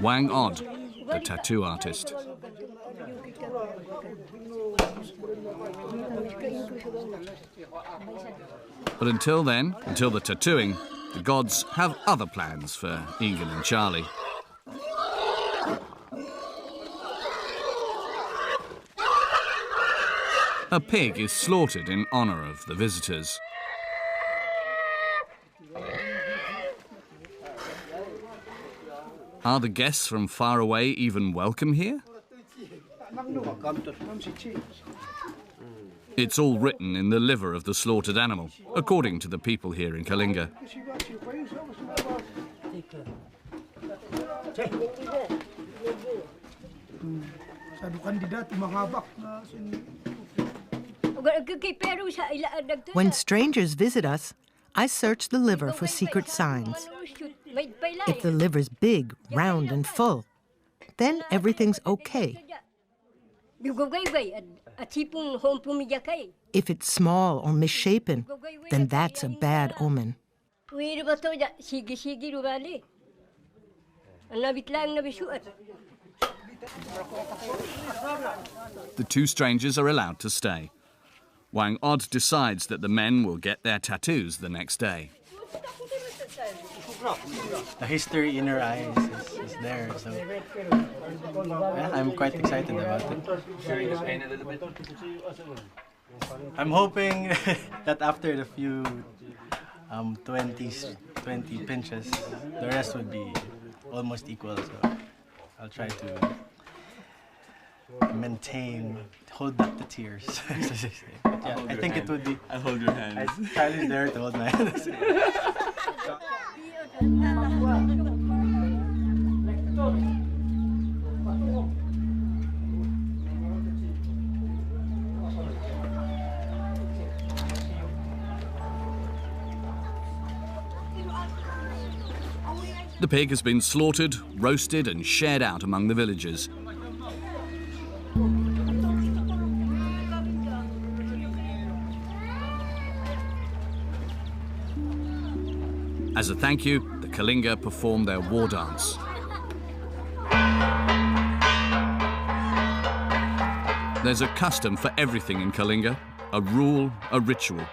Whang Od, the tattoo artist. But until then, until the tattooing, the gods have other plans for Egan and Charlie. A pig is slaughtered in honour of the visitors. Are the guests from far away even welcome here? It's all written in the liver of the slaughtered animal, according to the people here in Kalinga. When strangers visit us, I search the liver for secret signs. If the liver's big, round, and full, then everything's okay. If it's small or misshapen, then that's a bad omen. The two strangers are allowed to stay. Whang Od decides that the men will get their tattoos the next day. The history in her eyes is there, so yeah, I'm quite excited about it. Sharing the pain a little bit. I'm hoping that after the few 20 pinches, the rest would be almost equal. So I'll try to hold back the tears. Yeah, I think it would be. I'll hold your hands. Charlie's there to hold my hands. The pig has been slaughtered, roasted and shared out among the villagers. As a thank you, the Kalinga perform their war dance. There's a custom for everything in Kalinga, a rule, a ritual.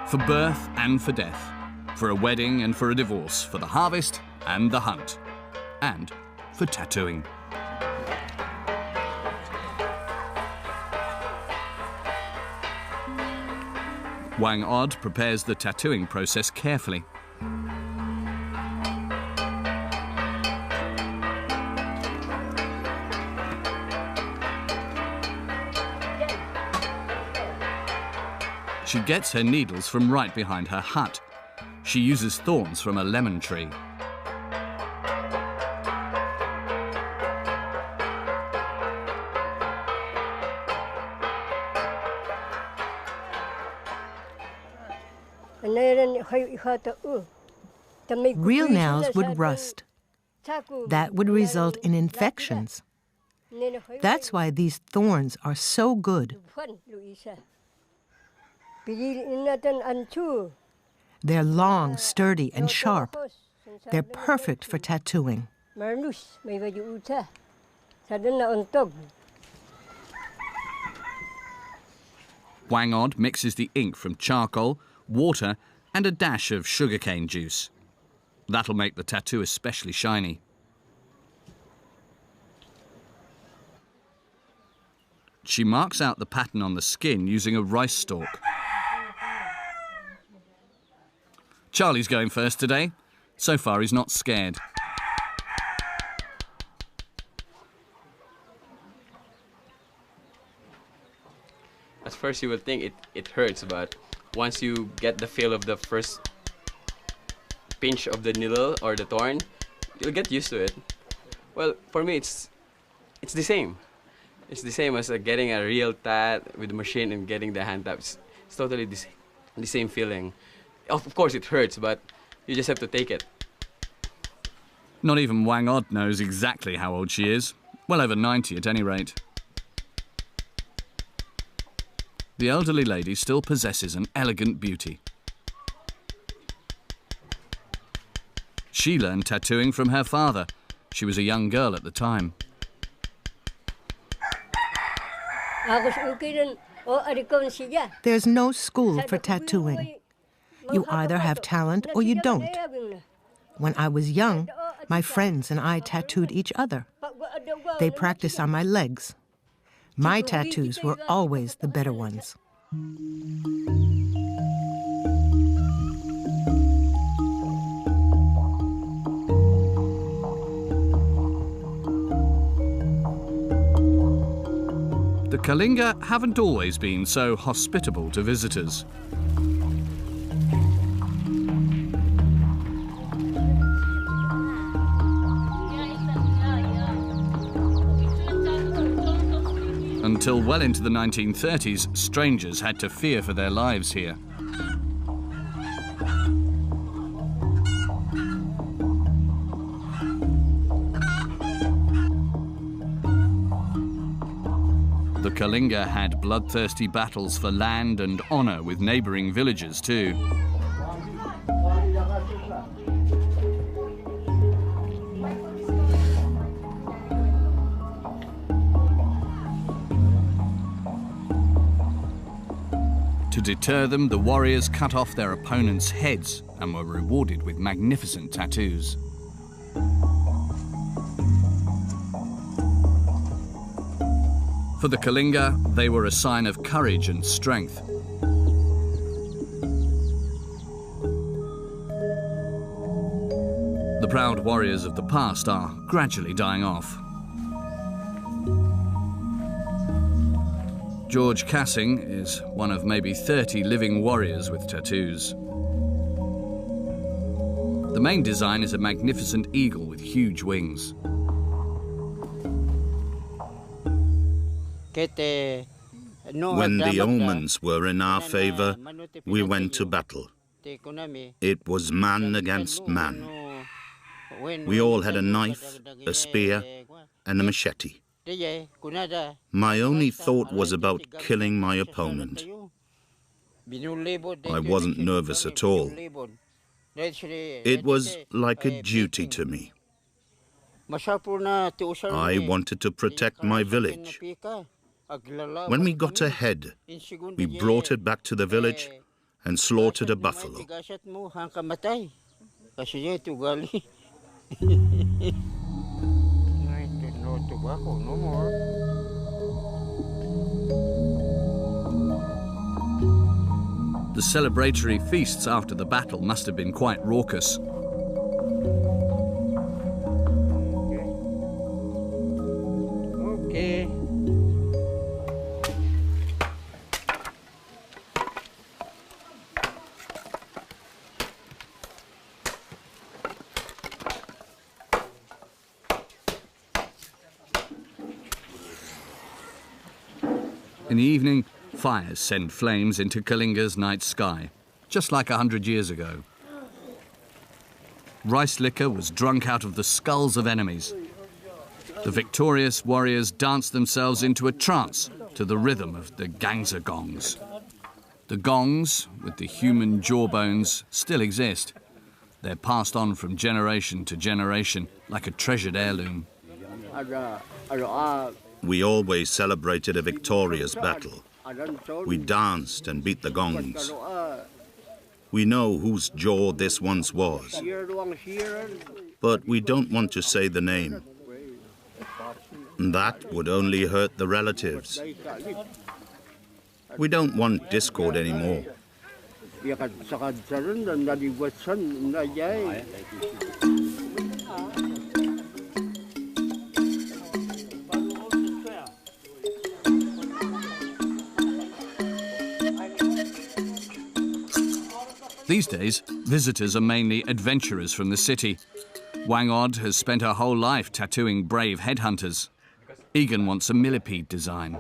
For birth and for death, for a wedding and for a divorce, for the harvest and the hunt, and for tattooing. Whang Od prepares the tattooing process carefully. She gets her needles from right behind her hut. She uses thorns from a lemon tree. Real nails would rust. That would result in infections. That's why these thorns are so good. They're long, sturdy, and sharp. They're perfect for tattooing. Whang Od mixes the ink from charcoal, water, and a dash of sugarcane juice. That'll make the tattoo especially shiny. She marks out the pattern on the skin using a rice stalk. Charlie's going first today. So far, he's not scared. At first you would think it hurts, but once you get the feel of the first pinch of the needle or the thorn, you'll get used to it. Well, for me, it's the same. It's the same as getting a real tat with the machine and getting the hand taps. It's totally the same feeling. Of course it hurts, but you just have to take it. Not even Whang Od knows exactly how old she is. Well over 90 at any rate. The elderly lady still possesses an elegant beauty. She learned tattooing from her father. She was a young girl at the time. There's no school for tattooing. You either have talent or you don't. When I was young, my friends and I tattooed each other. They practiced on my legs. My tattoos were always the better ones. The Kalinga haven't always been so hospitable to visitors. Until well into the 1930s, strangers had to fear for their lives here. The Kalinga had bloodthirsty battles for land and honor with neighboring villages too. To deter them, the warriors cut off their opponents' heads and were rewarded with magnificent tattoos. For the Kalinga, they were a sign of courage and strength. The proud warriors of the past are gradually dying off. George Cassing is one of maybe 30 living warriors with tattoos. The main design is a magnificent eagle with huge wings. When the omens were in our favor, we went to battle. It was man against man. We all had a knife, a spear, and a machete. My only thought was about killing my opponent. I wasn't nervous at all. It was like a duty to me. I wanted to protect my village. When we got ahead, we brought it back to the village and slaughtered a buffalo. The celebratory feasts after the battle must have been quite raucous. Okay. In the evening, fires send flames into Kalinga's night sky, just like 100 years ago. Rice liquor was drunk out of the skulls of enemies. The victorious warriors danced themselves into a trance to the rhythm of the gangsa gongs. The gongs, with the human jawbones, still exist. They're passed on from generation to generation, like a treasured heirloom. We always celebrated a victorious battle. We danced and beat the gongs. We know whose jaw this once was, but we don't want to say the name. That would only hurt the relatives. We don't want discord anymore. These days, visitors are mainly adventurers from the city. Whang has spent her whole life tattooing brave headhunters. Egan wants a millipede design.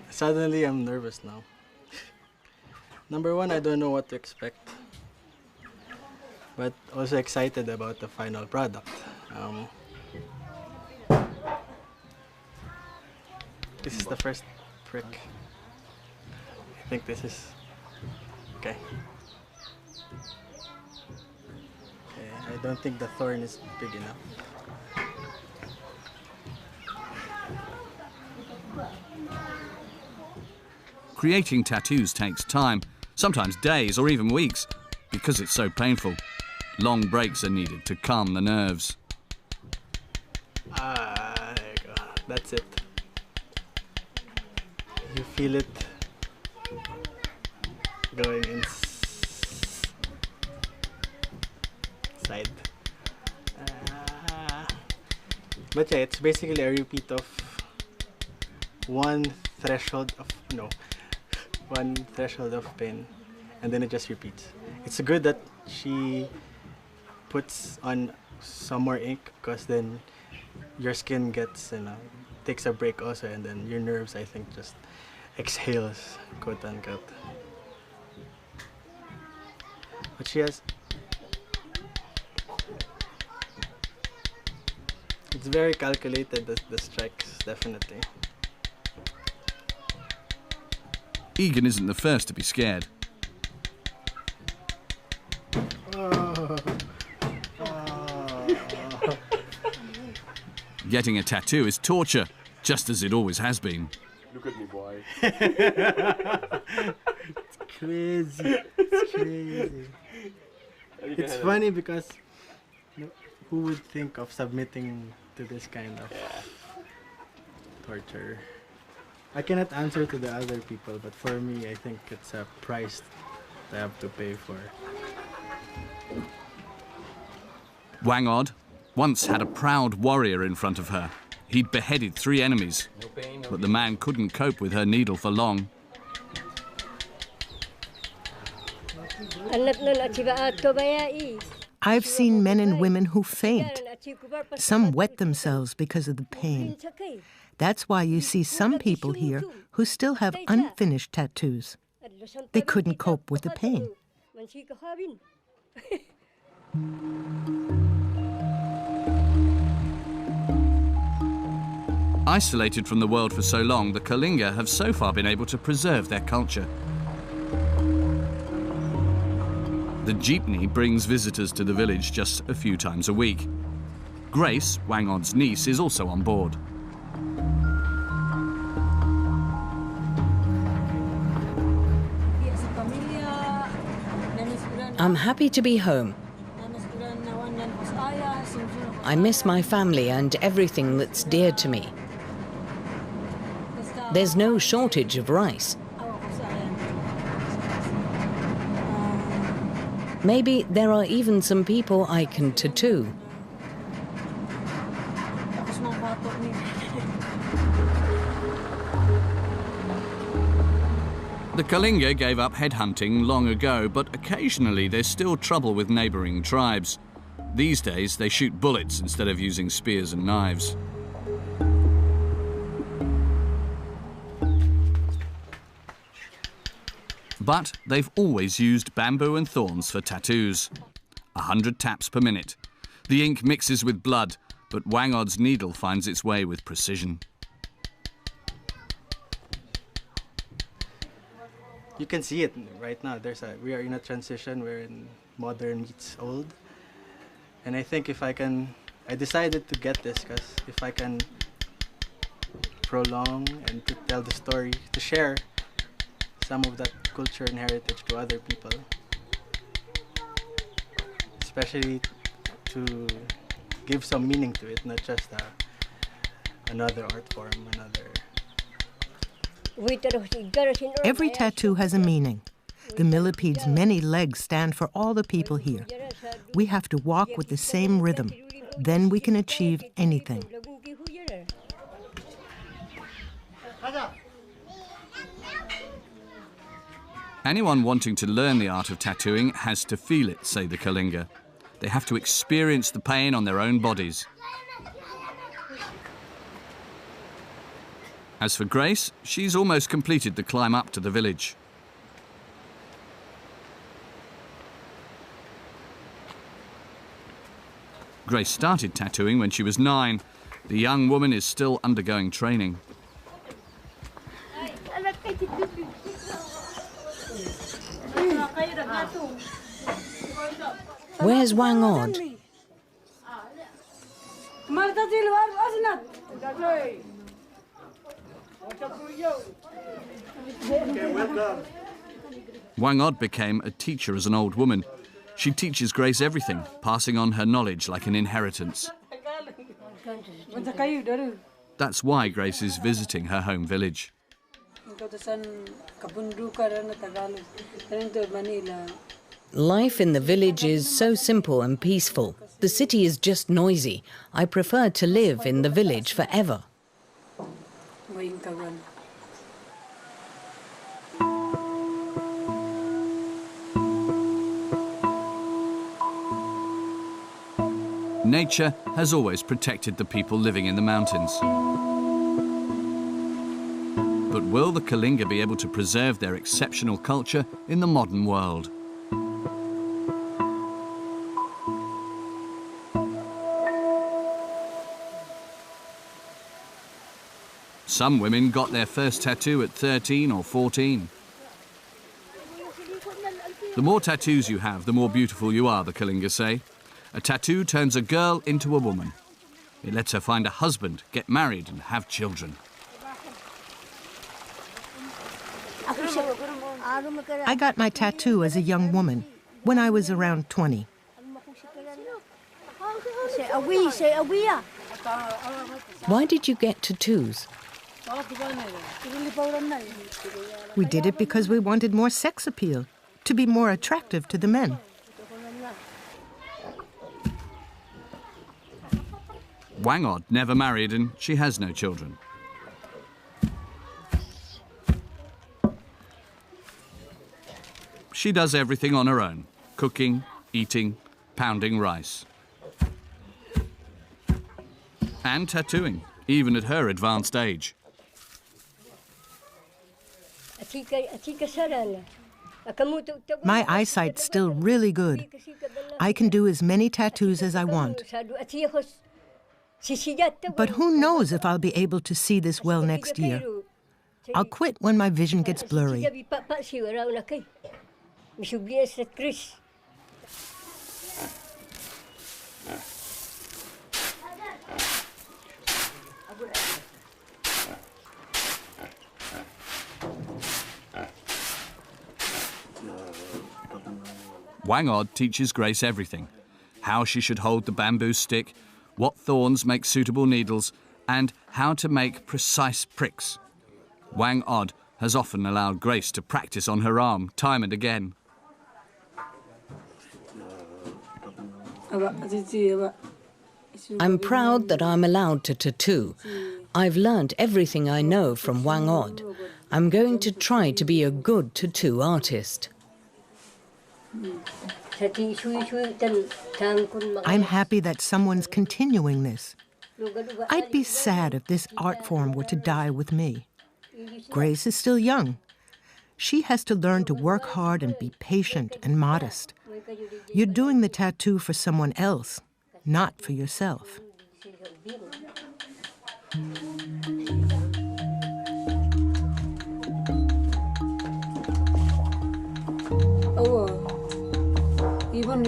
Suddenly, I'm nervous now. Number one, I don't know what to expect. But also excited about the final product. This is the first prick. I think this is okay. I don't think the thorn is big enough. Creating tattoos takes time, sometimes days or even weeks, because it's so painful. Long breaks are needed to calm the nerves. There you go. That's it. You feel it going inside. But yeah, it's basically a repeat of one threshold of pain, and then it just repeats. It's good that she puts on some more ink, because then your skin gets, takes a break also, and then your nerves, I think, just exhales, quote unquote. But she has, it's very calculated, the strikes, definitely. Egan isn't the first to be scared. Getting a tattoo is torture, just as it always has been. Look at me, boy. It's crazy. It's crazy. It's funny because who would think of submitting to this kind of torture? I cannot answer to the other people, but for me, I think it's a price I have to pay for. Whang once had a proud warrior in front of her. He'd beheaded 3 enemies, but the man couldn't cope with her needle for long. I've seen men and women who faint. Some wet themselves because of the pain. That's why you see some people here who still have unfinished tattoos. They couldn't cope with the pain. Isolated from the world for so long, the Kalinga have so far been able to preserve their culture. The jeepney brings visitors to the village just a few times a week. Grace, Whang niece, is also on board. I'm happy to be home. I miss my family and everything that's dear to me. There's no shortage of rice. Maybe there are even some people I can tattoo. The Kalinga gave up headhunting long ago, but occasionally there's still trouble with neighbouring tribes. These days they shoot bullets instead of using spears and knives. But they've always used bamboo and thorns for tattoos. 100 taps per minute. The ink mixes with blood, but Whang needle finds its way with precision. You can see it right now. We are in a transition. We're in modern meets old. And I think I decided to get this because if I can prolong and to tell the story, to share some of that culture and heritage to other people, especially to give some meaning to it, not just another art form, Every tattoo has a meaning. The millipede's many legs stand for all the people here. We have to walk with the same rhythm. Then we can achieve anything. Anyone wanting to learn the art of tattooing has to feel it, say the Kalinga. They have to experience the pain on their own bodies. As for Grace, she's almost completed the climb up to the village. Grace started tattooing when she was 9. The young woman is still undergoing training. Where's Whang? Whang Od became a teacher as an old woman. She teaches Grace everything, passing on her knowledge like an inheritance. That's why Grace is visiting her home village. Life in the village is so simple and peaceful. The city is just noisy. I prefer to live in the village forever. Nature has always protected the people living in the mountains. But will the Kalinga be able to preserve their exceptional culture in the modern world? Some women got their first tattoo at 13 or 14. The more tattoos you have, the more beautiful you are, the Kalinga say. A tattoo turns a girl into a woman. It lets her find a husband, get married and have children. I got my tattoo as a young woman, when I was around 20. Why did you get tattoos? We did it because we wanted more sex appeal, to be more attractive to the men. Whang Od never married and she has no children. She does everything on her own, cooking, eating, pounding rice. And tattooing, even at her advanced age. My eyesight's still really good. I can do as many tattoos as I want. But who knows if I'll be able to see this well next year. I'll quit when my vision gets blurry. Whang Od teaches Grace everything. How she should hold the bamboo stick, what thorns make suitable needles, and how to make precise pricks. Whang Od has often allowed Grace to practice on her arm time and again. I'm proud that I'm allowed to tattoo. I've learnt everything I know from Whang Od. I'm going to try to be a good tattoo artist. I'm happy that someone's continuing this. I'd be sad if this art form were to die with me. Grace is still young. She has to learn to work hard and be patient and modest. You're doing the tattoo for someone else, not for yourself. Even